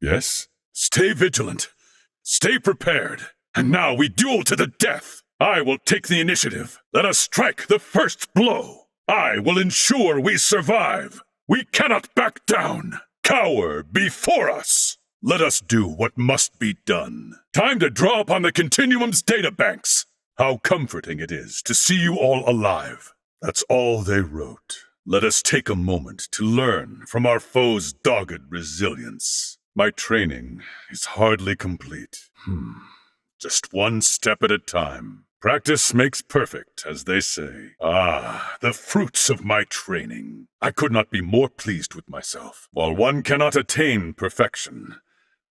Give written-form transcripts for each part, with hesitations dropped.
Yes? Stay vigilant. Stay prepared. And now we duel to the death. I will take the initiative. Let us strike the first blow. I will ensure we survive. We cannot back down. Cower before us. Let us do what must be done. Time to draw upon the Continuum's databanks. How comforting it is to see you all alive. That's all they wrote. Let us take a moment to learn from our foe's dogged resilience. My training is hardly complete. Just one step at a time. Practice makes perfect, as they say. Ah, the fruits of my training. I could not be more pleased with myself. While one cannot attain perfection,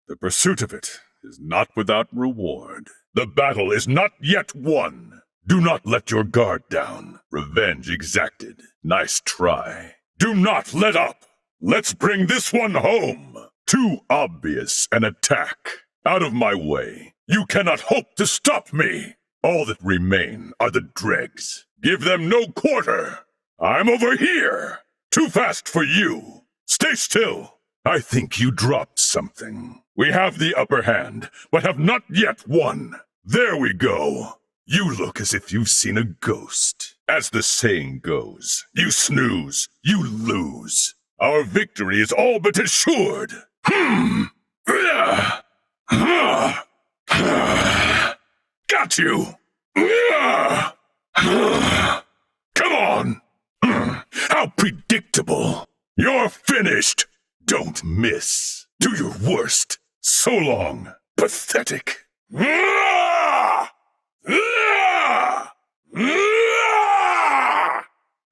the pursuit of it is not without reward. The battle is not yet won. Do not let your guard down. Revenge exacted. Nice try. Do not let up. Let's bring this one home. Too obvious an attack. Out of my way. You cannot hope to stop me. All that remain are the dregs. Give them no quarter. I'm over here. Too fast for you. Stay still. I think you dropped something. We have the upper hand, but have not yet won. There we go. You look as if you've seen a ghost. As the saying goes, you snooze, you lose. Our victory is all but assured. Got you! Come on! How predictable! You're finished! Don't miss. Do your worst. So long, pathetic.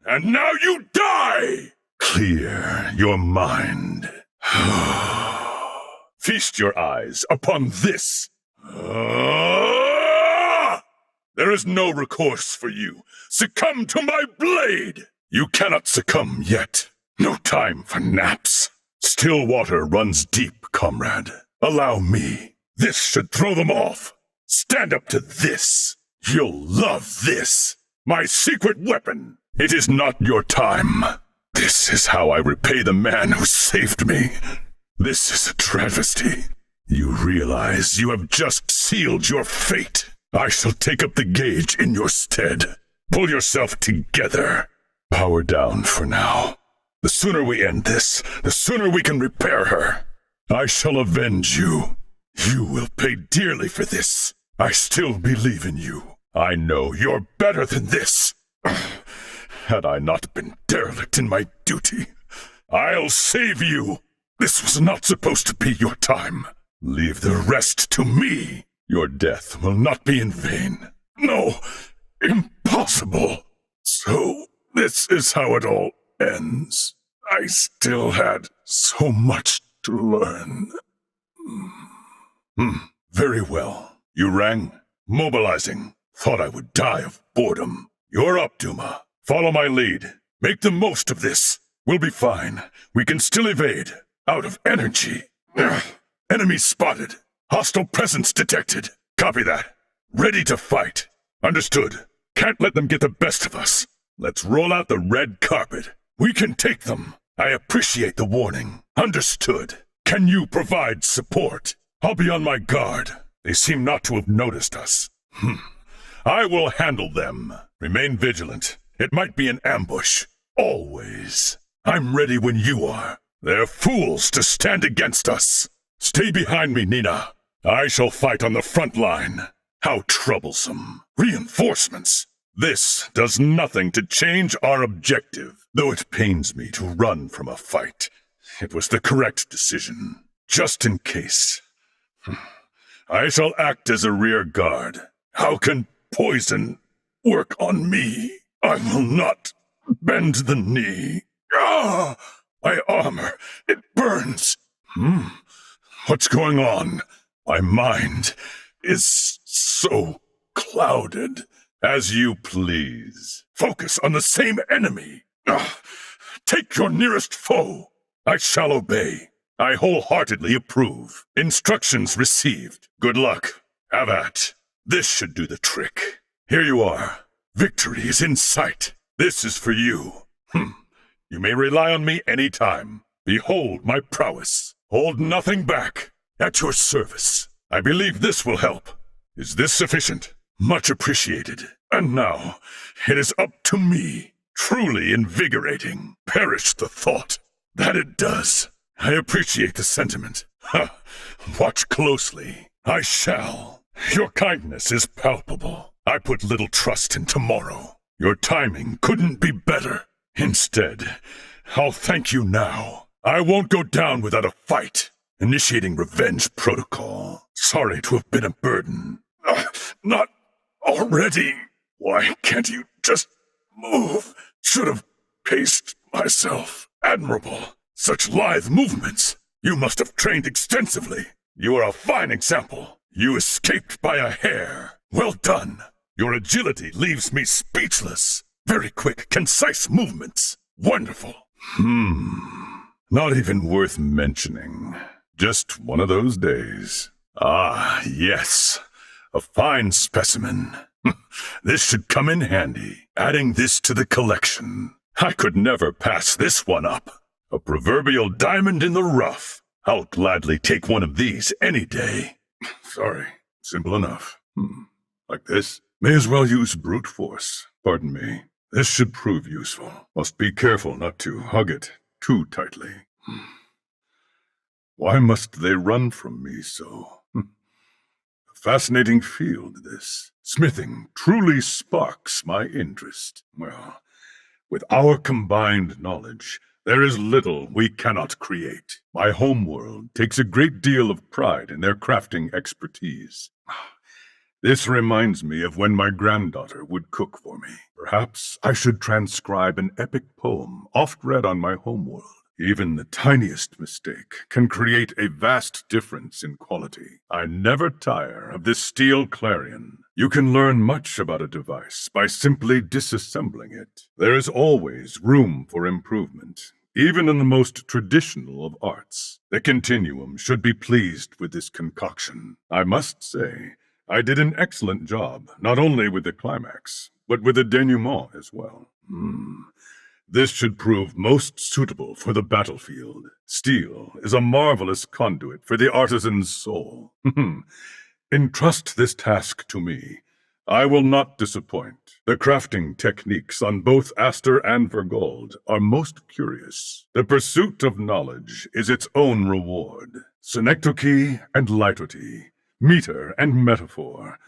And now you die! Clear your mind. Feast your eyes upon this. There is no recourse for you. Succumb to my blade! You cannot succumb yet. No time for naps. Still water runs deep, comrade. Allow me. This should throw them off. Stand up to this. You'll love this. My secret weapon. It is not your time. This is how I repay the man who saved me. This is a travesty. You realize you have just sealed your fate. I shall take up the gauge in your stead. Pull yourself together. Power down for now. The sooner we end this, the sooner we can repair her. I shall avenge you. You will pay dearly for this. I still believe in you. I know you're better than this. Had I not been derelict in my duty, I'll save you. This was not supposed to be your time. Leave the rest to me. Your death will not be in vain. No, impossible. So this is how it all ends. I still had so much to learn. Very well. You rang. Mobilizing. Thought I would die of boredom. You're up, Duma. Follow my lead. Make the most of this. We'll be fine. We can still evade. Out of energy. Enemy spotted. Hostile presence detected. Copy that. Ready to fight. Understood. Can't let them get the best of us. Let's roll out the red carpet. We can take them. I appreciate the warning. Understood. Can you provide support? I'll be on my guard. They seem not to have noticed us. I will handle them. Remain vigilant. It might be an ambush. Always. I'm ready when you are. They're fools to stand against us. Stay behind me, Nina. I shall fight on the front line. How troublesome. Reinforcements. This does nothing to change our objective. Though it pains me to run from a fight, it was the correct decision. Just in case. I shall act as a rear guard. How can poison work on me? I will not bend the knee. My armor, it burns. What's going on? My mind is so clouded. As you please. Focus on the same enemy. Take your nearest foe. I shall obey. I wholeheartedly approve. Instructions received. Good luck. Have at. This should do the trick. Here you are. Victory is in sight. This is for you. You may rely on me any time. Behold my prowess. Hold nothing back. At your service. I believe this will help. Is this sufficient? Much appreciated. And now, it is up to me. Truly invigorating. Perish the thought. That it does. I appreciate the sentiment. Ha! Watch closely. I shall. Your kindness is palpable. I put little trust in tomorrow. Your timing couldn't be better. Instead, I'll thank you now. I won't go down without a fight. Initiating revenge protocol. Sorry to have been a burden. Not already. Why can't you just move? Should have paced myself. Admirable. Such lithe movements. You must have trained extensively. You are a fine example. You escaped by a hair. Well done. Your agility leaves me speechless. Very quick, concise movements. Wonderful. Not even worth mentioning. Just one of those days. Ah, yes. A fine specimen. This should come in handy. Adding this to the collection. I could never pass this one up. A proverbial diamond in the rough. I'll gladly take one of these any day. Sorry. Simple enough. Like this? May as well use brute force. Pardon me. This should prove useful. Must be careful not to hug it too tightly. Why must they run from me so? A fascinating field, this. Smithing truly sparks my interest. Well, with our combined knowledge, there is little we cannot create. My homeworld takes a great deal of pride in their crafting expertise. This reminds me of when my granddaughter would cook for me. Perhaps I should transcribe an epic poem oft read on my homeworld. Even the tiniest mistake can create a vast difference in quality. I never tire of this steel clarion. You can learn much about a device by simply disassembling it. There is always room for improvement, even in the most traditional of arts. The Continuum should be pleased with this concoction. I must say, I did an excellent job, not only with the climax, but with the denouement as well. This should prove most suitable for the battlefield. Steel is a marvelous conduit for the artisan's soul. Entrust this task to me. I will not disappoint. The crafting techniques on both Aster and Vergold are most curious. The pursuit of knowledge is its own reward. Synecdoche and litote, meter and metaphor.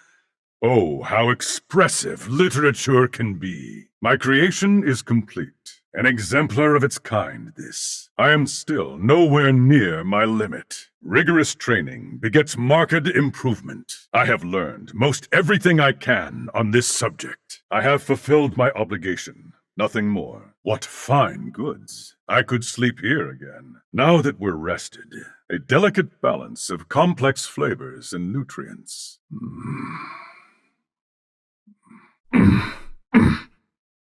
Oh, how expressive literature can be. My creation is complete. An exemplar of its kind, this. I am still nowhere near my limit. Rigorous training begets marked improvement. I have learned most everything I can on this subject. I have fulfilled my obligation. Nothing more. What fine goods. I could sleep here again. Now that we're rested, a delicate balance of complex flavors and nutrients.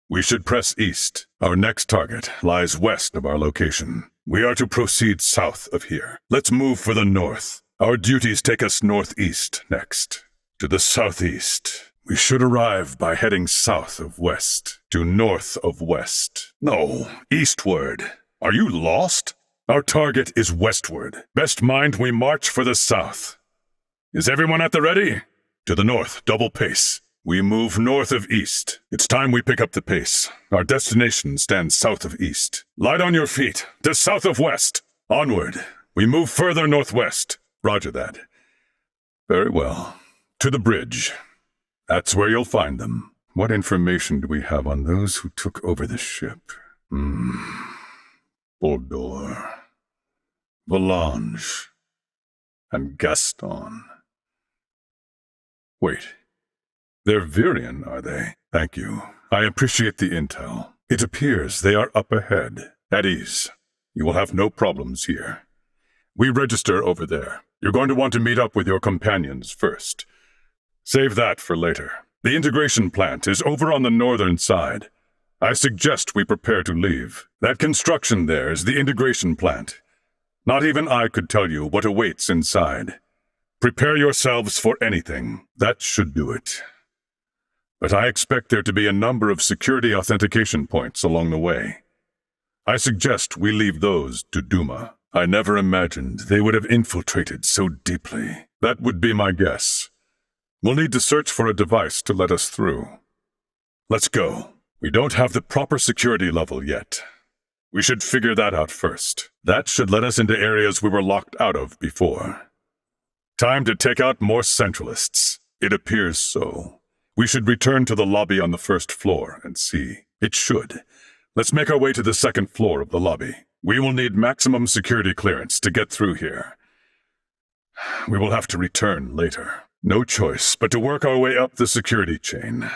We should press east. Our next target lies west of our location. We are to proceed south of here. Let's move for the north. Our duties take us northeast next. To the southeast. We should arrive by heading south of west to north of west. No, eastward. Are you lost? Our target is westward. Best mind we march for the south. Is everyone at the ready? To the north, double pace. We move north of east. It's time we pick up the pace. Our destination stands south of east. Light on your feet, to south of west. Onward. We move further northwest. Roger that. Very well. To the bridge. That's where you'll find them. What information do we have on those who took over the ship? Boldor, Volange, and Gaston. Wait. They're Virian, are they? Thank you. I appreciate the intel. It appears they are up ahead. At ease. You will have no problems here. We register over there. You're going to want to meet up with your companions first. Save that for later. The integration plant is over on the northern side. I suggest we prepare to leave. That construction there is the integration plant. Not even I could tell you what awaits inside. Prepare yourselves for anything. That should do it. But I expect there to be a number of security authentication points along the way. I suggest we leave those to Duma. I never imagined they would have infiltrated so deeply. That would be my guess. We'll need to search for a device to let us through. Let's go. We don't have the proper security level yet. We should figure that out first. That should let us into areas we were locked out of before. Time to take out more Centralists. It appears so. We should return to the lobby on the first floor and see. It should. Let's make our way to the second floor of the lobby. We will need maximum security clearance to get through here. We will have to return later. No choice but to work our way up the security chain.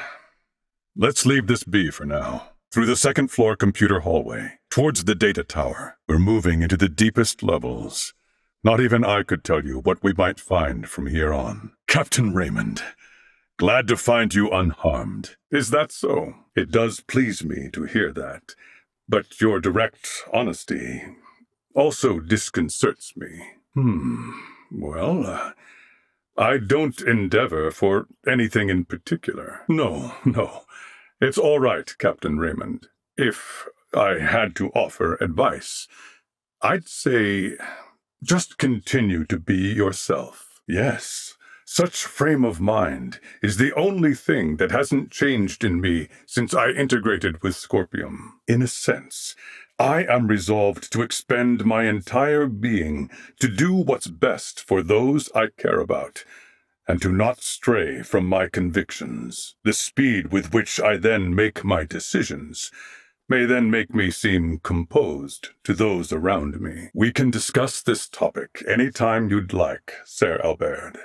Let's leave this be for now. Through the second floor computer hallway, towards the data tower. We're moving into the deepest levels. Not even I could tell you what we might find from here on. Captain Raymond, glad to find you unharmed. Is that so? It does please me to hear that. But your direct honesty also disconcerts me. Well, I don't endeavor for anything in particular. No. It's all right, Captain Raymond. If I had to offer advice, I'd say just continue to be yourself. Yes, such frame of mind is the only thing that hasn't changed in me since I integrated with Scorpium. In a sense, I am resolved to expend my entire being to do what's best for those I care about, and to not stray from my convictions. The speed with which I then make my decisions may then make me seem composed to those around me. We can discuss this topic any time you'd like, Sir Albert.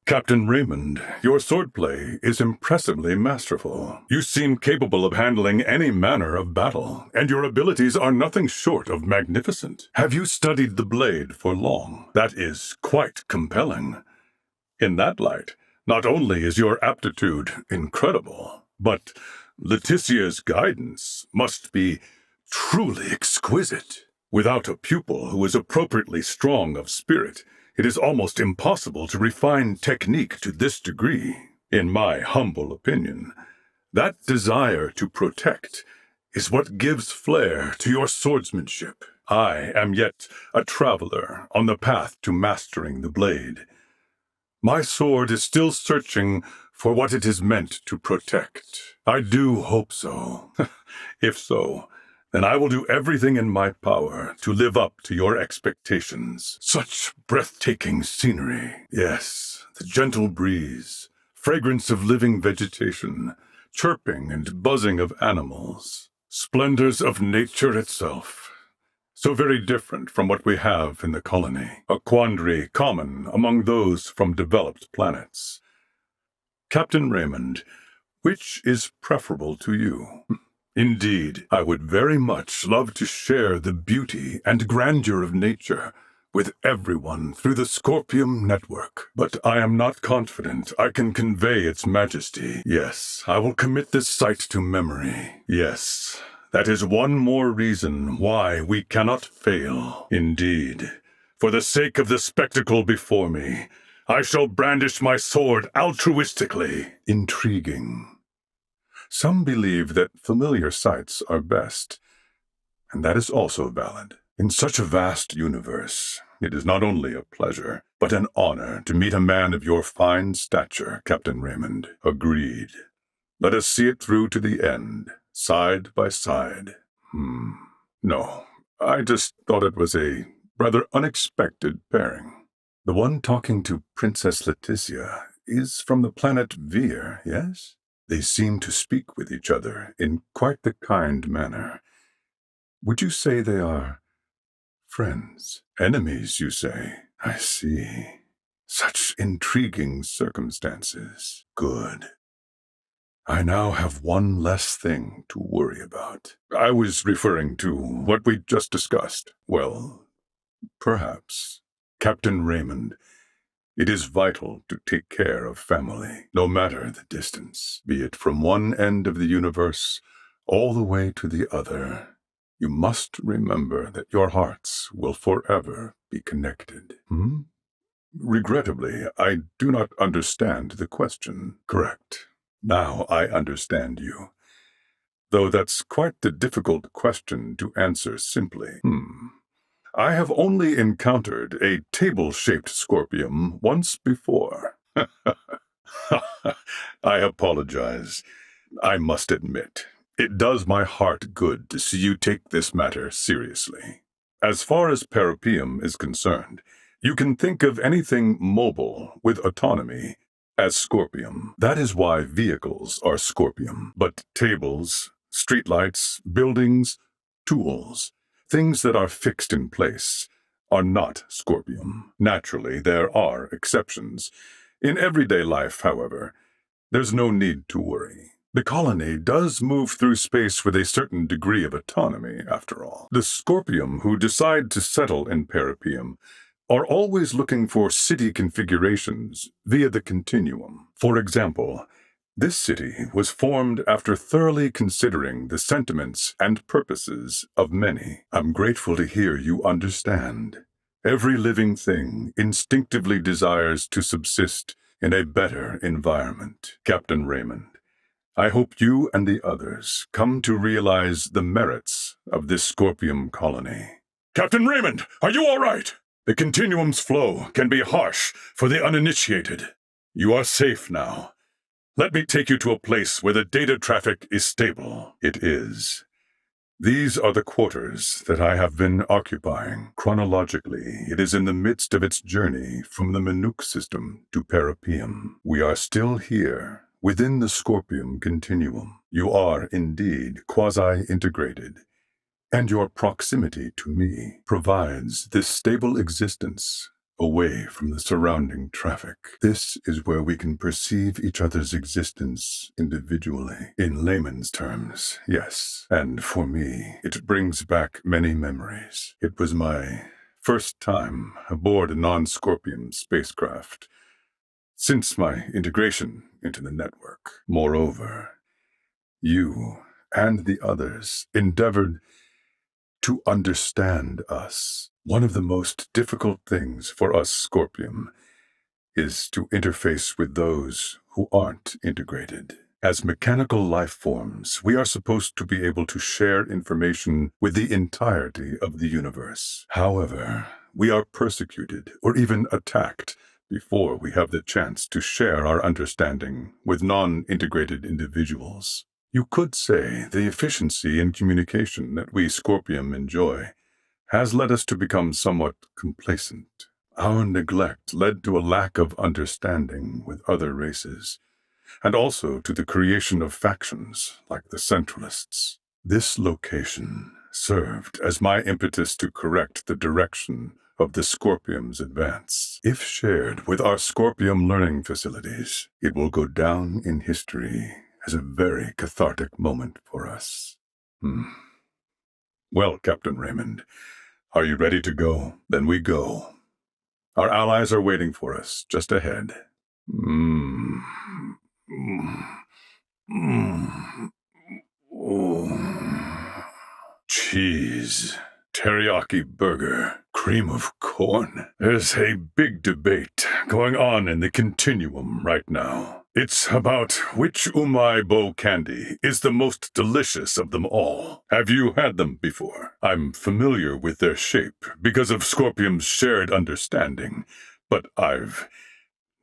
Captain Raymond, your swordplay is impressively masterful. You seem capable of handling any manner of battle, and your abilities are nothing short of magnificent. Have you studied the blade for long? That is quite compelling. In that light, not only is your aptitude incredible, but Leticia's guidance must be truly exquisite. Without a pupil who is appropriately strong of spirit, it is almost impossible to refine technique to this degree. In my humble opinion, that desire to protect is what gives flair to your swordsmanship. I am yet a traveler on the path to mastering the blade. My sword is still searching for what it is meant to protect. I do hope so. If so, then I will do everything in my power to live up to your expectations. Such breathtaking scenery. Yes, the gentle breeze, fragrance of living vegetation, chirping and buzzing of animals, splendors of nature itself. So very different from what we have in the colony, a quandary common among those from developed planets. Captain Raymond, which is preferable to you? Indeed, I would very much love to share the beauty and grandeur of nature with everyone through the Scorpium network, but I am not confident I can convey its majesty. Yes, I will commit this sight to memory. Yes, that is one more reason why we cannot fail. Indeed, for the sake of the spectacle before me, I shall brandish my sword altruistically. Intriguing. Some believe that familiar sights are best, and that is also valid. In such a vast universe, it is not only a pleasure, but an honor to meet a man of your fine stature, Captain Raymond. Agreed. Let us see it through to the end, side by side. No, I just thought it was a rather unexpected pairing. The one talking to Princess Leticia is from the planet Vir, yes? They seem to speak with each other in quite the kind manner. Would you say they are friends? Enemies, you say? I see. Such intriguing circumstances. Good. I now have one less thing to worry about. I was referring to what we just discussed. Well, perhaps. Captain Raymond, it is vital to take care of family, no matter the distance, be it from one end of the universe all the way to the other. You must remember that your hearts will forever be connected. Regrettably, I do not understand the question. Correct. Now I understand you. Though that's quite the difficult question to answer simply. I have only encountered a table-shaped scorpion once before. I apologize. I must admit, it does my heart good to see you take this matter seriously. As far as peripium is concerned, you can think of anything mobile with autonomy as scorpium. That is why vehicles are scorpium. But tables, streetlights, buildings, tools, things that are fixed in place, are not scorpium. Naturally, there are exceptions. In everyday life, however, there's no need to worry. The colony does move through space with a certain degree of autonomy, after all. The scorpium who decide to settle in peripium are always looking for city configurations via the continuum. For example, this city was formed after thoroughly considering the sentiments and purposes of many. I'm grateful to hear you understand. Every living thing instinctively desires to subsist in a better environment. Captain Raymond, I hope you and the others come to realize the merits of this scorpium colony. Captain Raymond, are you all right? The continuum's flow can be harsh for the uninitiated. You are safe now. Let me take you to a place where the data traffic is stable. It is. These are the quarters that I have been occupying. Chronologically, it is in the midst of its journey from the Minuk system to peripium. We are still here, within the scorpium continuum. You are indeed quasi-integrated, and your proximity to me provides this stable existence away from the surrounding traffic. This is where we can perceive each other's existence individually. In layman's terms, yes. And for me, it brings back many memories. It was my first time aboard a non-Scorpion spacecraft since my integration into the network. Moreover, you and the others endeavored to understand us. One of the most difficult things for us Scorpium is to interface with those who aren't integrated. As mechanical life forms, we are supposed to be able to share information with the entirety of the universe. However, we are persecuted or even attacked before we have the chance to share our understanding with non-integrated individuals. You could say the efficiency in communication that we Scorpium enjoy has led us to become somewhat complacent. Our neglect led to a lack of understanding with other races, and also to the creation of factions like the Centralists. This location served as my impetus to correct the direction of the Scorpium's advance. If shared with our Scorpium learning facilities, it will go down in history as a very cathartic moment for us. Well, Captain Raymond, are you ready to go? Then we go. Our allies are waiting for us just ahead. Cheese, teriyaki burger, cream of corn. There's a big debate going on in the continuum right now. It's about which umaibo candy is the most delicious of them all. Have you had them before? I'm familiar with their shape because of Scorpium's shared understanding, but I've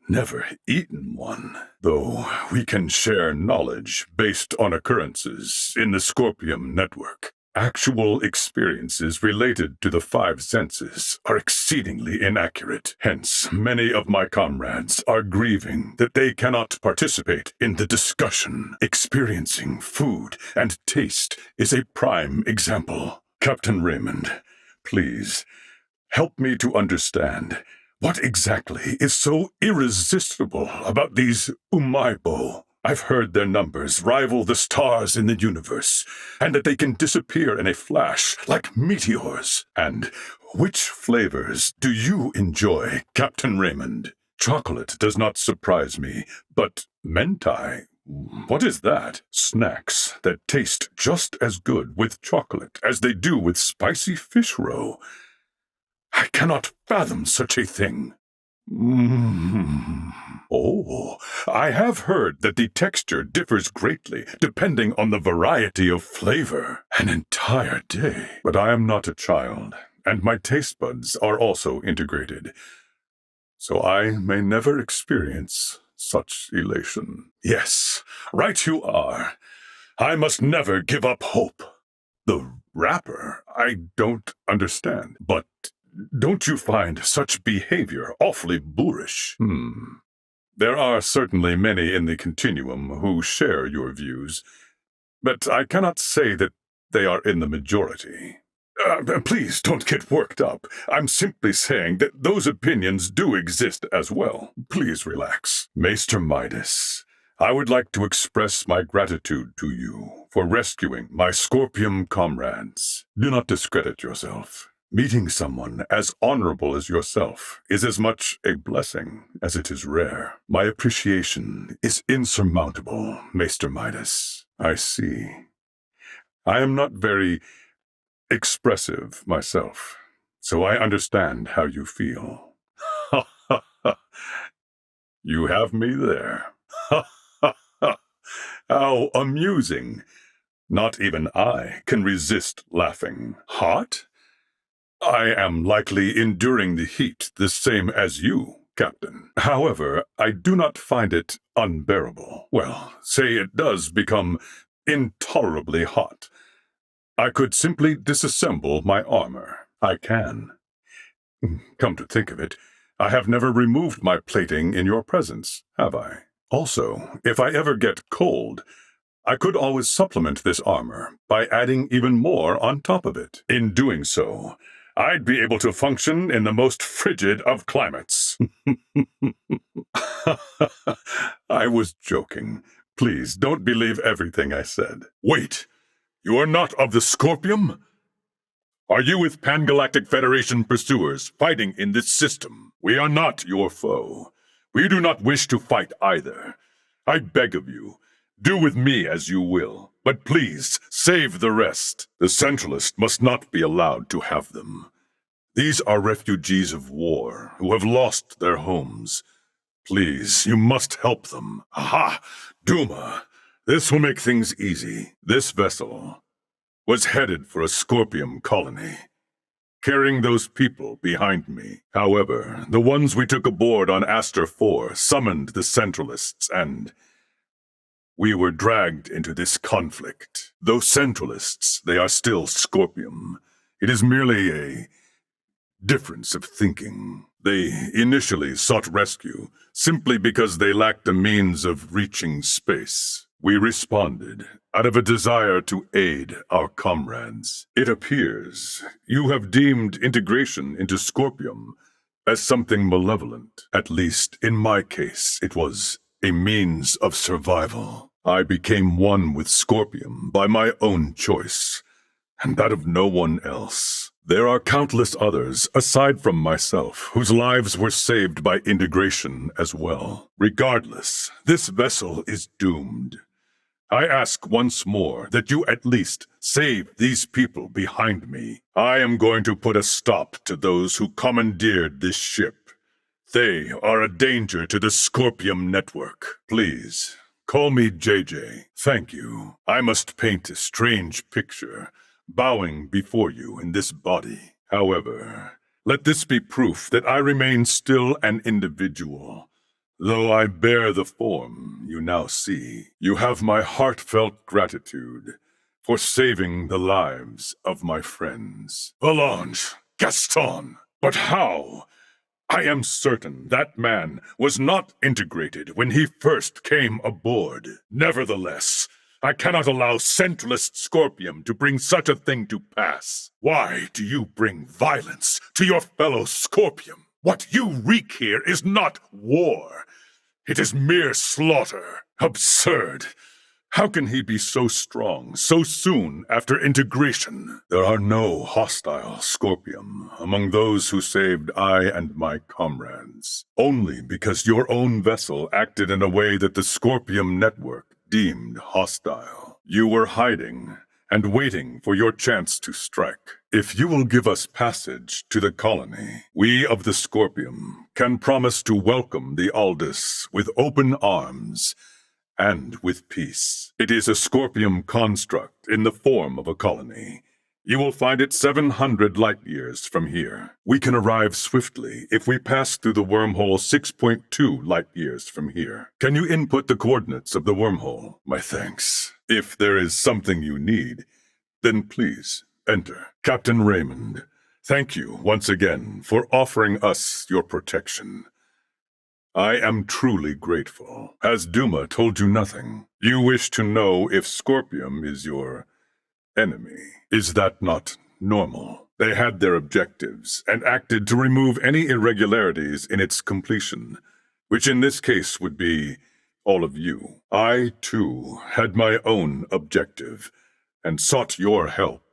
never eaten one. Though we can share knowledge based on occurrences in the Scorpium network, actual experiences related to the five senses are exceedingly inaccurate. Hence, many of my comrades are grieving that they cannot participate in the discussion. Experiencing food and taste is a prime example. Captain Raymond, please, help me to understand what exactly is so irresistible about these umaibo. I've heard their numbers rival the stars in the universe, and that they can disappear in a flash like meteors. And which flavors do you enjoy, Captain Raymond? Chocolate does not surprise me, but mentai? What is that? Snacks that taste just as good with chocolate as they do with spicy fish roe. I cannot fathom such a thing. Oh, I have heard that the texture differs greatly depending on the variety of flavor. An entire day. But I am not a child, and my taste buds are also integrated, so I may never experience such elation. Yes, right you are. I must never give up hope. The rapper, I don't understand, but don't you find such behavior awfully boorish? There are certainly many in the continuum who share your views, but I cannot say that they are in the majority. Please don't get worked up. I'm simply saying that those opinions do exist as well. Please relax. Maester Midas, I would like to express my gratitude to you for rescuing my Scorpium comrades. Do not discredit yourself. Meeting someone as honorable as yourself is as much a blessing as it is rare. My appreciation is insurmountable, Maester Midas. I see. I am not very expressive myself, so I understand how you feel. You have me there. How amusing. Not even I can resist laughing. Hot? I am likely enduring the heat the same as you, Captain. However, I do not find it unbearable. Well, say it does become intolerably hot. I could simply disassemble my armor. I can. Come to think of it, I have never removed my plating in your presence, have I? Also, if I ever get cold, I could always supplement this armor by adding even more on top of it. In doing so, I'd be able to function in the most frigid of climates. I was joking. Please, don't believe everything I said. Wait! You are not of the Scorpium? Are you with Pan-Galactic Federation pursuers fighting in this system? We are not your foe. We do not wish to fight either. I beg of you, do with me as you will, but please save the rest. The Centralists must not be allowed to have them. These are refugees of war who have lost their homes. Please, you must help them. Aha! Duma! This will make things easy. This vessel was headed for a Scorpium colony, carrying those people behind me. However, the ones we took aboard on Aster 4 summoned the Centralists, and we were dragged into this conflict. Though Centralists, they are still Scorpium. It is merely a difference of thinking. They initially sought rescue simply because they lacked the means of reaching space. We responded out of a desire to aid our comrades. It appears you have deemed integration into Scorpium as something malevolent. At least, in my case, it was a means of survival. I became one with Scorpium by my own choice, and that of no one else. There are countless others, aside from myself, whose lives were saved by integration as well. Regardless, this vessel is doomed. I ask once more that you at least save these people behind me. I am going to put a stop to those who commandeered this ship. They are a danger to the Scorpium network. Please, call me JJ. Thank you. I must paint a strange picture, bowing before you in this body. However, let this be proof that I remain still an individual. Though I bear the form you now see, you have my heartfelt gratitude for saving the lives of my friends. Volange, Gaston, but how? I am certain that man was not integrated when he first came aboard. Nevertheless, I cannot allow Centralist Scorpium to bring such a thing to pass. Why do you bring violence to your fellow Scorpium? What you wreak here is not war. It is mere slaughter. Absurd. How can he be so strong so soon after integration? There are no hostile Scorpium among those who saved I and my comrades. Only because your own vessel acted in a way that the Scorpium network deemed hostile. You were hiding and waiting for your chance to strike. If you will give us passage to the colony, we of the Scorpium can promise to welcome the Aldous with open arms and with peace. It is a Scorpium construct in the form of a colony. You will find it 700 light-years from here. We can arrive swiftly if we pass through the wormhole 6.2 light-years from here. Can you input the coordinates of the wormhole? My thanks. If there is something you need, then please enter. Captain Raymond, thank you once again for offering us your protection. I am truly grateful. Has Duma told you nothing? You wish to know if Scorpium is your enemy. Is that not normal? They had their objectives and acted to remove any irregularities in its completion, which in this case would be all of you. I, too, had my own objective and sought your help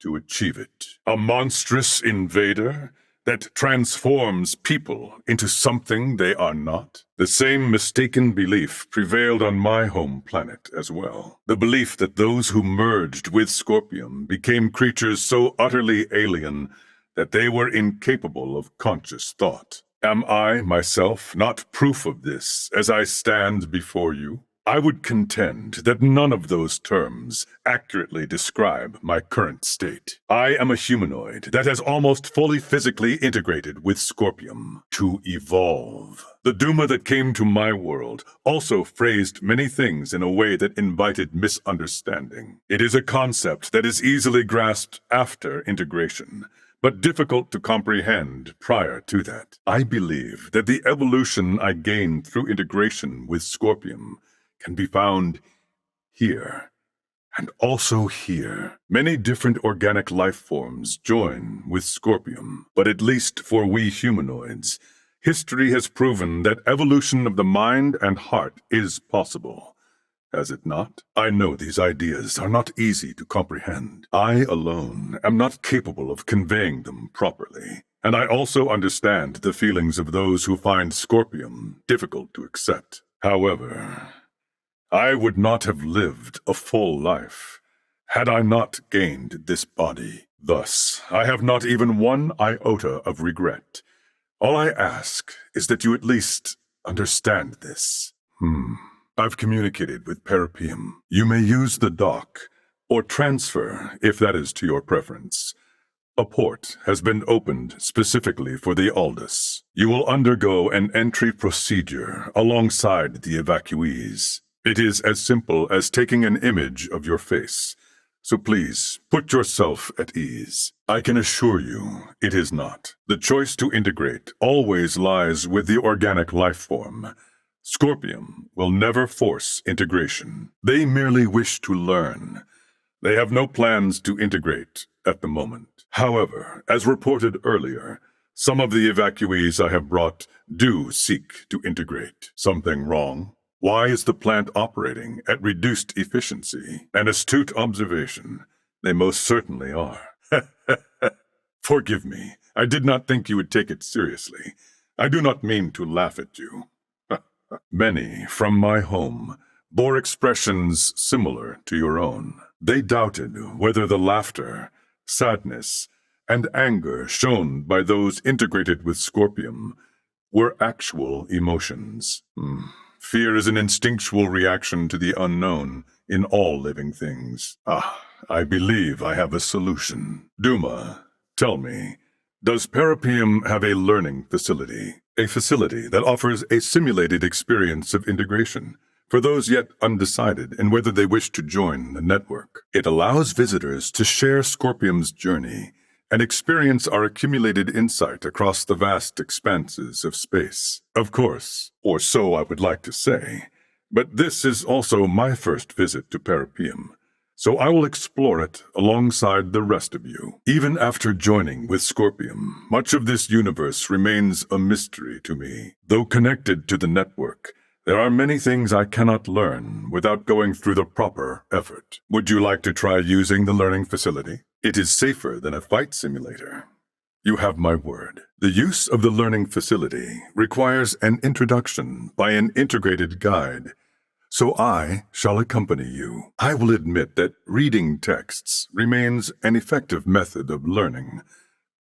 to achieve it. A monstrous invader that transforms people into something they are not? The same mistaken belief prevailed on my home planet as well. The belief that those who merged with Scorpium became creatures so utterly alien that they were incapable of conscious thought. Am I, myself, not proof of this as I stand before you? I would contend that none of those terms accurately describe my current state. I am a humanoid that has almost fully physically integrated with Scorpium to evolve. The Duma that came to my world also phrased many things in a way that invited misunderstanding. It is a concept that is easily grasped after integration, but difficult to comprehend prior to that. I believe that the evolution I gained through integration with Scorpium can be found here, and also here. Many different organic life forms join with Scorpium, but at least for we humanoids, history has proven that evolution of the mind and heart is possible. Has it not? I know these ideas are not easy to comprehend. I alone am not capable of conveying them properly, and I also understand the feelings of those who find Scorpium difficult to accept. However, I would not have lived a full life had I not gained this body. Thus, I have not even one iota of regret. All I ask is that you at least understand this. I've communicated with Parapium. You may use the dock, or transfer if that is to your preference. A port has been opened specifically for the Aldous. You will undergo an entry procedure alongside the evacuees. It is as simple as taking an image of your face, so please put yourself at ease. I can assure you it is not. The choice to integrate always lies with the organic life form. Scorpium will never force integration. They merely wish to learn. They have no plans to integrate at the moment. However, as reported earlier, some of the evacuees I have brought do seek to integrate. Something wrong? Why is the plant operating at reduced efficiency? An astute observation. They most certainly are. Forgive me. I did not think you would take it seriously. I do not mean to laugh at you. Many from my home bore expressions similar to your own. They doubted whether the laughter, sadness, and anger shown by those integrated with Scorpium were actual emotions. Fear is an instinctual reaction to the unknown in all living things. I believe I have a solution. Duma, tell me, does Parapium have a learning facility? A facility that offers a simulated experience of integration for those yet undecided in whether they wish to join the network. It allows visitors to share Scorpium's journey and experience our accumulated insight across the vast expanses of space. Of course, or so I would like to say, but this is also my first visit to Parapium, so I will explore it alongside the rest of you. Even after joining with Scorpium, much of this universe remains a mystery to me. Though connected to the network, there are many things I cannot learn without going through the proper effort. Would you like to try using the learning facility? It is safer than a fight simulator. You have my word. The use of the learning facility requires an introduction by an integrated guide, so I shall accompany you. I will admit that reading texts remains an effective method of learning,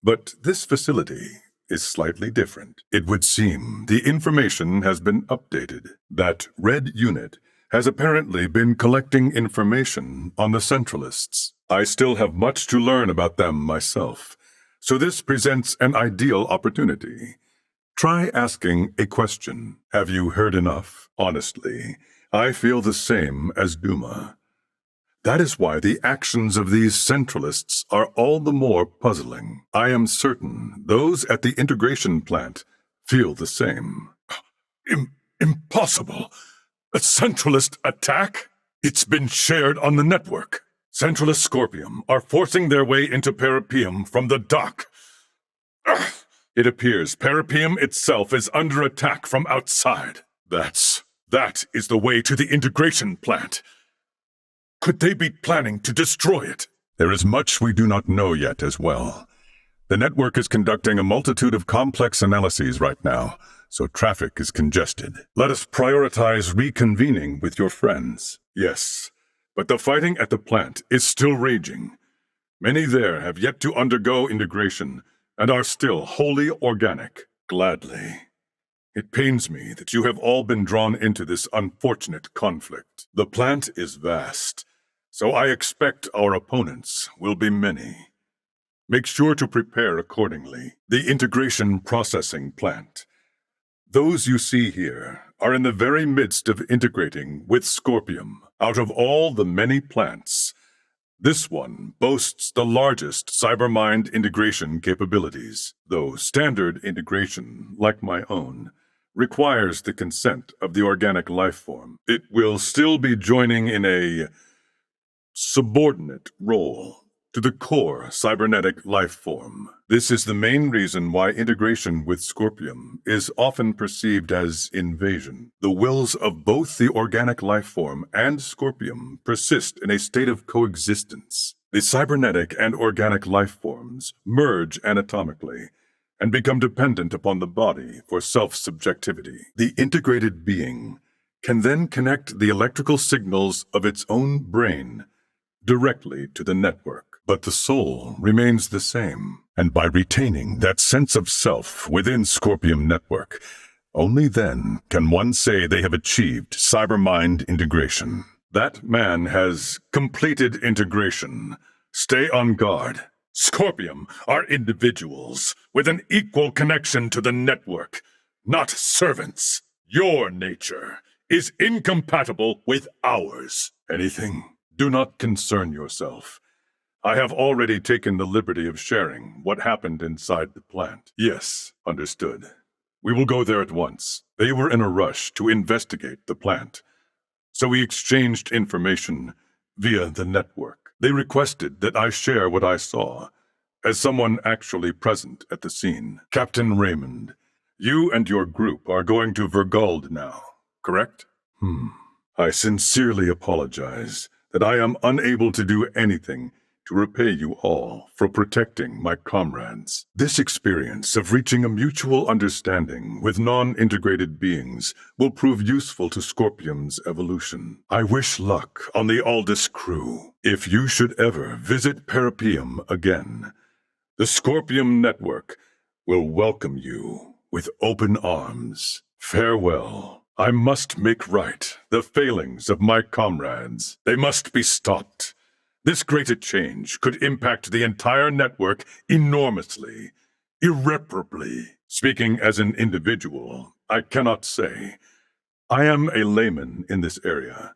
but this facility is slightly different. It would seem the information has been updated. That red unit has apparently been collecting information on the Centralists. I still have much to learn about them myself, so this presents an ideal opportunity. Try asking a question. Have you heard enough? Honestly, I feel the same as Duma. That is why the actions of these centralists are all the more puzzling. I am certain those at the integration plant feel the same. Impossible! A centralist attack? It's been shared on the network. Centralist Scorpium are forcing their way into Peripium from the dock. Ugh. It appears Peripium itself is under attack from outside. That is the way to the integration plant. Could they be planning to destroy it? There is much we do not know yet as well. The network is conducting a multitude of complex analyses right now, so traffic is congested. Let us prioritize reconvening with your friends. Yes, but the fighting at the plant is still raging. Many there have yet to undergo integration and are still wholly organic. Gladly. It pains me that you have all been drawn into this unfortunate conflict. The plant is vast, so I expect our opponents will be many. Make sure to prepare accordingly. The integration processing plant. Those you see here are in the very midst of integrating with Scorpium. Out of all the many plants, this one boasts the largest cybermind integration capabilities, though standard integration, like my own, requires the consent of the organic life form. It will still be joining in a subordinate role to the core cybernetic life form. This is the main reason why integration with Scorpium is often perceived as invasion. The wills of both the organic life form and Scorpium persist in a state of coexistence. The cybernetic and organic life forms merge anatomically and become dependent upon the body for self-subjectivity. The integrated being can then connect the electrical signals of its own brain directly to the network. But the soul remains the same, and by retaining that sense of self within Scorpium Network, only then can one say they have achieved cybermind integration. That man has completed integration. Stay on guard. Scorpium are individuals with an equal connection to the network, not servants. Your nature is incompatible with ours. Anything? Do not concern yourself. I have already taken the liberty of sharing what happened inside the plant. Yes, understood. We will go there at once. They were in a rush to investigate the plant, so we exchanged information via the network. They requested that I share what I saw, as someone actually present at the scene. Captain Raymond, you and your group are going to Vergald now, correct? I sincerely apologize that I am unable to do anything to repay you all for protecting my comrades. This experience of reaching a mutual understanding with non-integrated beings will prove useful to Scorpium's evolution. I wish luck on the Aldous crew. If you should ever visit Peripium again, the Scorpium Network will welcome you with open arms. Farewell. I must make right the failings of my comrades. They must be stopped. This greater change could impact the entire network enormously, irreparably. Speaking as an individual, I cannot say. I am a layman in this area.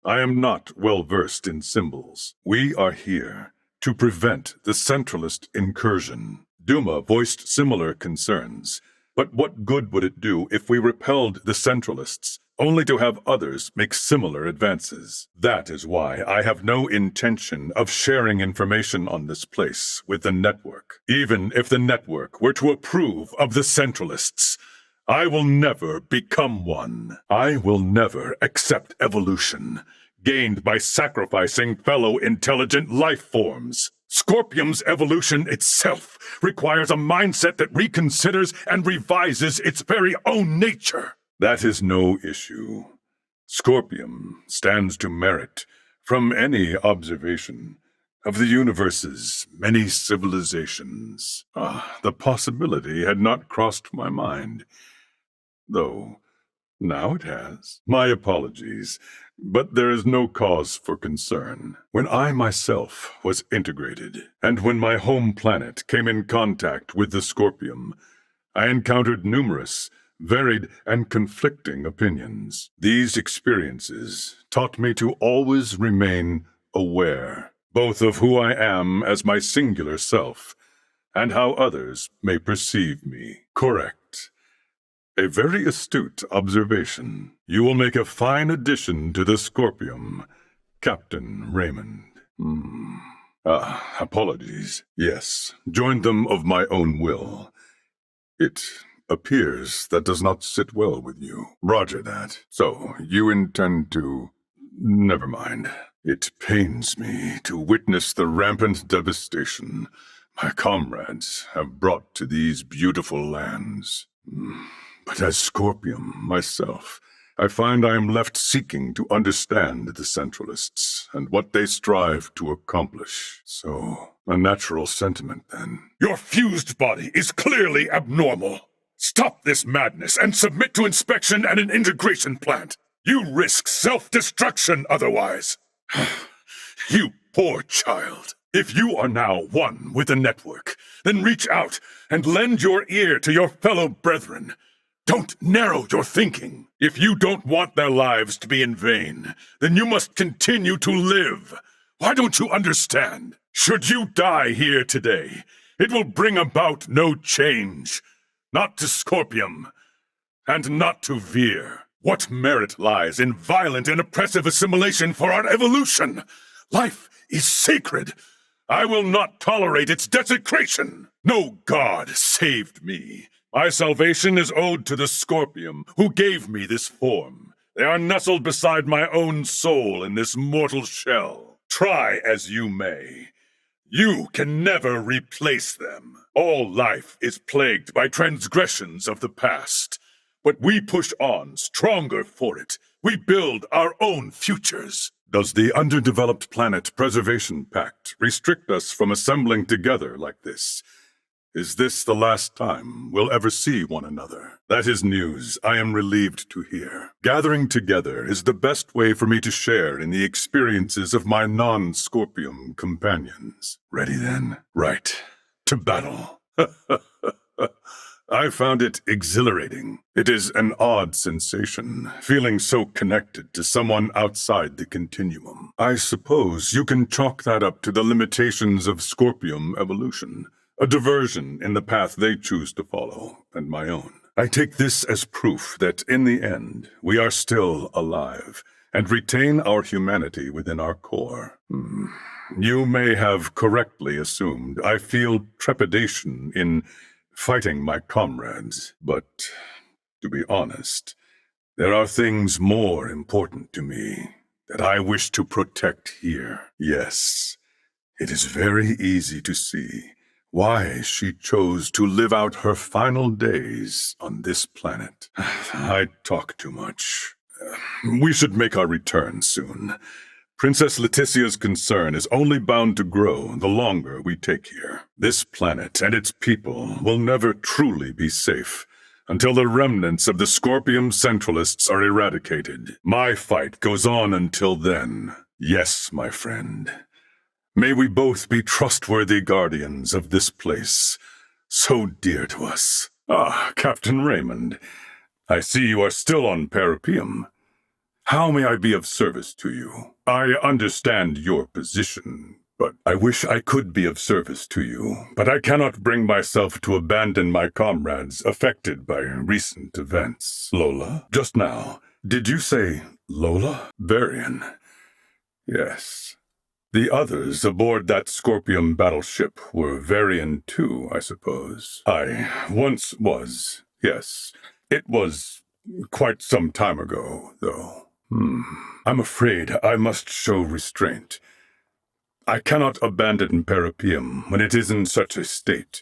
I am not well versed in symbols. We are here to prevent the centralist incursion. Duma voiced similar concerns, but what good would it do if we repelled the centralists, only to have others make similar advances? That is why I have no intention of sharing information on this place with the network. Even if the network were to approve of the centralists, I will never become one. I will never accept evolution, gained by sacrificing fellow intelligent life forms. Scorpium's evolution itself requires a mindset that reconsiders and revises its very own nature. That is no issue. Scorpium stands to merit from any observation of the universe's many civilizations. The possibility had not crossed my mind. Though, Now it has. My apologies, but there is no cause for concern. When I myself was integrated, and when my home planet came in contact with the Scorpium, I encountered numerous, varied, and conflicting opinions. These experiences taught me to always remain aware, both of who I am as my singular self, and how others may perceive me. Correct. A very astute observation. You will make a fine addition to the Scorpium, Captain Raymond. Apologies. Yes, joined them of my own will. It appears that does not sit well with you. Roger that. So, you intend to... Never mind. It pains me to witness the rampant devastation my comrades have brought to these beautiful lands. But as Scorpium myself, I find I am left seeking to understand the Centralists and what they strive to accomplish. So, a natural sentiment, then. Your fused body is clearly abnormal. Stop this madness and submit to inspection at an integration plant. You risk self-destruction otherwise. You poor child. If you are now one with the network, then reach out and lend your ear to your fellow brethren. Don't narrow your thinking. If you don't want their lives to be in vain, then you must continue to live. Why don't you understand? Should you die here today, it will bring about no change. Not to Scorpium, and not to Veer. What merit lies in violent and oppressive assimilation for our evolution? Life is sacred. I will not tolerate its desecration. No god saved me. My salvation is owed to the Scorpium, who gave me this form. They are nestled beside my own soul in this mortal shell. Try as you may, you can never replace them. All life is plagued by transgressions of the past, but we push on stronger for it. We build our own futures. Does the Underdeveloped Planet Preservation Pact restrict us from assembling together like this? Is this the last time we'll ever see one another? That is news I am relieved to hear. Gathering together is the best way for me to share in the experiences of my non-Scorpium companions. Ready then? Right. To battle. I found it exhilarating. It is an odd sensation, feeling so connected to someone outside the continuum. I suppose you can chalk that up to the limitations of Scorpium evolution. A diversion in the path they choose to follow, and my own. I take this as proof that, in the end, we are still alive, and retain our humanity within our core. You may have correctly assumed I feel trepidation in fighting my comrades, but, to be honest, there are things more important to me that I wish to protect here. Yes, it is very easy to see why she chose to live out her final days on this planet. I talk too much. We should make our return soon. Princess Leticia's concern is only bound to grow the longer we take here. This planet and its people will never truly be safe until the remnants of the Scorpium Centralists are eradicated. My fight goes on until then. Yes, my friend. May we both be trustworthy guardians of this place, so dear to us. Captain Raymond, I see you are still on Parapeum. How may I be of service to you? I understand your position, but I wish I could be of service to you, but I cannot bring myself to abandon my comrades affected by recent events. Lola? Just now, did you say Lola? Varian. Yes. The others aboard that Scorpium battleship were Varian too, I suppose. I once was, yes. It was quite some time ago, though. I'm afraid I must show restraint. I cannot abandon Parapeum when it is in such a state.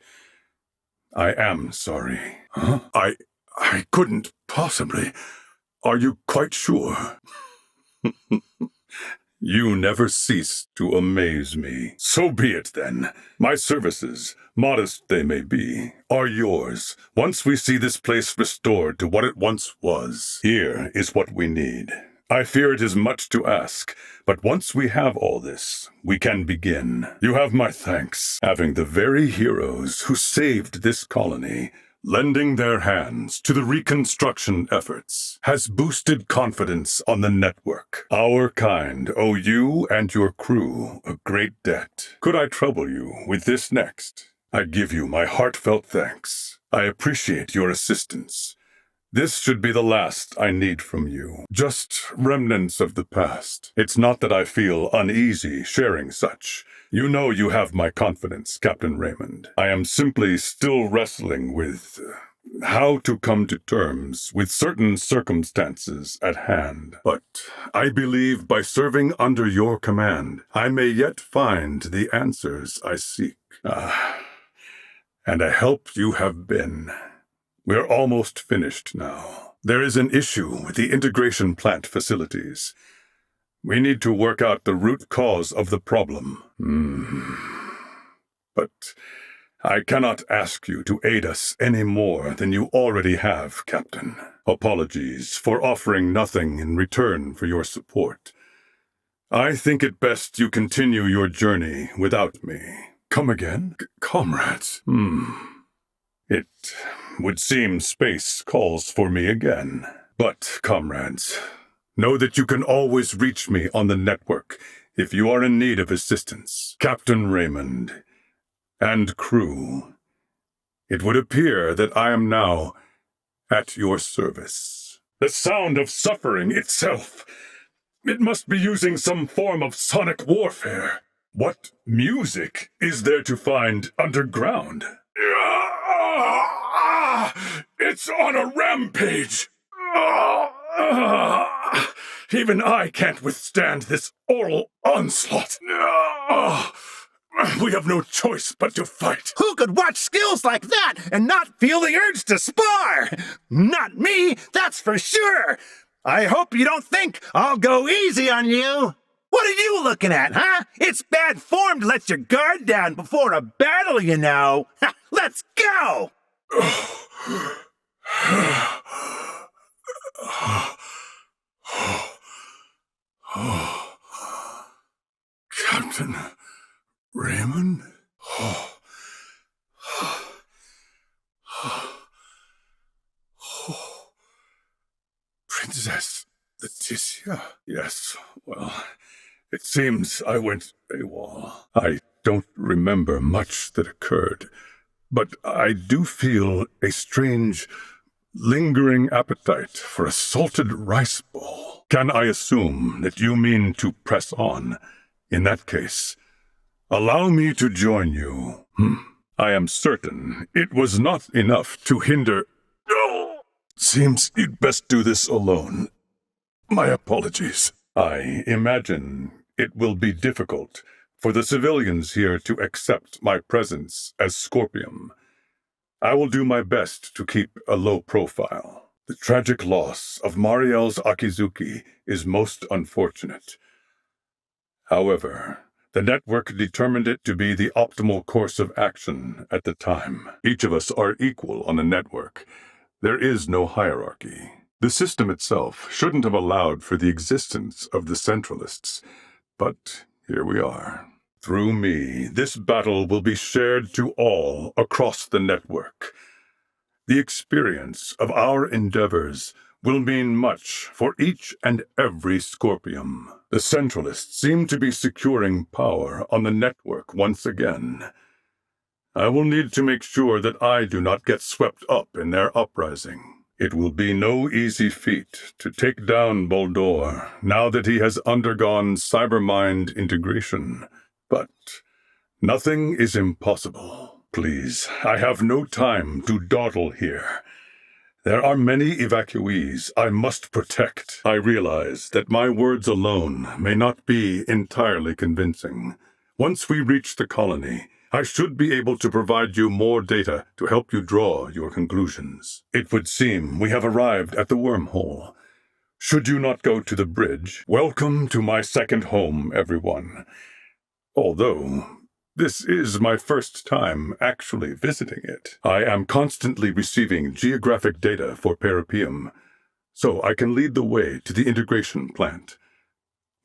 I am sorry. Huh? I couldn't possibly. Are you quite sure? You never cease to amaze me. So be it then. My services, modest they may be, are yours, once we see this place restored to what it once was. Here is what we need. I fear it is much to ask, but once we have all this, we can begin. You have my thanks, having the very heroes who saved this colony lending their hands to the Reconstruction efforts has boosted confidence on the network. Our kind owe you and your crew a great debt. Could I trouble you with this next? I give you my heartfelt thanks. I appreciate your assistance. This should be the last I need from you. Just remnants of the past. It's not that I feel uneasy sharing such. You know you have my confidence, Captain Raymond. I am simply still wrestling with how to come to terms with certain circumstances at hand. But I believe by serving under your command, I may yet find the answers I seek. And a help you have been. We're almost finished now. There is an issue with the integration plant facilities. We need to work out the root cause of the problem. But I cannot ask you to aid us any more than you already have, Captain. Apologies for offering nothing in return for your support. I think it best you continue your journey without me. Come again? Comrades. It would seem space calls for me again. But, comrades, know that you can always reach me on the network if you are in need of assistance. Captain Raymond and crew, it would appear that I am now at your service. The sound of suffering itself. It must be using some form of sonic warfare. What music is there to find underground? It's on a rampage! Even I can't withstand this oral onslaught. We have no choice but to fight. Who could watch skills like that and not feel the urge to spar? Not me, that's for sure. I hope you don't think I'll go easy on you. What are you looking at, huh? It's bad form to let your guard down before a battle, you know. Let's go! Captain Raymond? Princess Leticia? Yes, well, it seems I went AWOL. I don't remember much that occurred, but I do feel a strange, lingering appetite for a salted rice bowl. Can I assume that you mean to press on? In that case, allow me to join you. I am certain it was not enough to hinder... Seems you'd best do this alone. My apologies. I imagine it will be difficult for the civilians here to accept my presence as Scorpium. I will do my best to keep a low profile. The tragic loss of Mariel's Akizuki is most unfortunate. However, the network determined it to be the optimal course of action at the time. Each of us are equal on the network. There is no hierarchy. The system itself shouldn't have allowed for the existence of the Centralists, but here we are. Through me, this battle will be shared to all across the network. The experience of our endeavors will mean much for each and every Scorpium. The Centralists seem to be securing power on the network once again. I will need to make sure that I do not get swept up in their uprising. It will be no easy feat to take down Boldor now that he has undergone cybermind integration. But nothing is impossible. Please, I have no time to dawdle here. There are many evacuees I must protect. I realize that my words alone may not be entirely convincing. Once we reach the colony, I should be able to provide you more data to help you draw your conclusions. It would seem we have arrived at the wormhole. Should you not go to the bridge, welcome to my second home, everyone. Although this is my first time actually visiting it, I am constantly receiving geographic data for Parapium, so I can lead the way to the integration plant.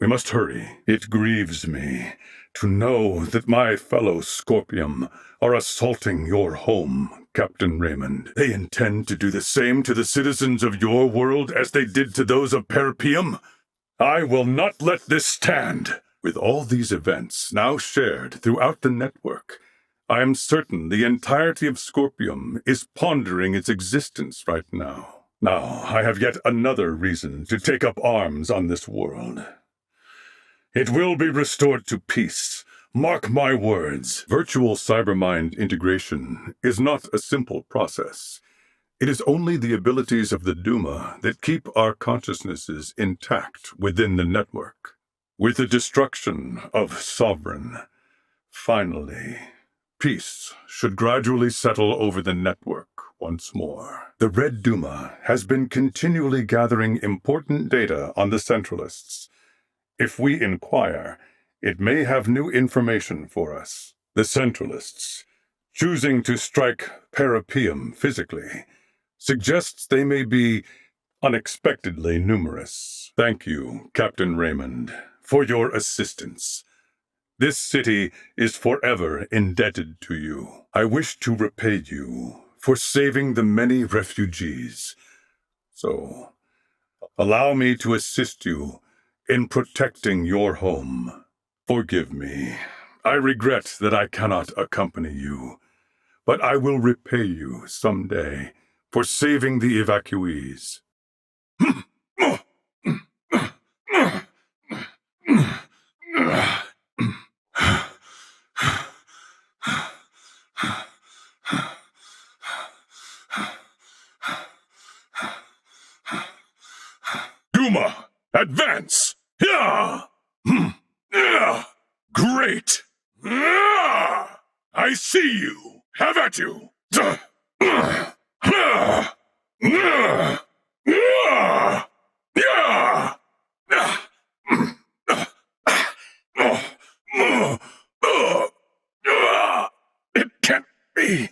We must hurry. It grieves me to know that my fellow Scorpium are assaulting your home, Captain Raymond. They intend to do the same to the citizens of your world as they did to those of Parapium. I will not let this stand. With all these events now shared throughout the network, I am certain the entirety of Scorpium is pondering its existence right now. Now, I have yet another reason to take up arms on this world. It will be restored to peace. Mark my words. Virtual cybermind integration is not a simple process. It is only the abilities of the Duma that keep our consciousnesses intact within the network. With the destruction of Sovereign, finally, peace should gradually settle over the network once more. The Red Duma has been continually gathering important data on the Centralists. If we inquire, it may have new information for us. The Centralists, choosing to strike Parapium physically, suggests they may be unexpectedly numerous. Thank you, Captain Raymond, for your assistance. This city is forever indebted to you. I wish to repay you for saving the many refugees. So, allow me to assist you in protecting your home. Forgive me. I regret that I cannot accompany you, but I will repay you someday for saving the evacuees. Duma, advance! Yeah! Yeah! Great! Yeah! I see you! Have at you! It can't be!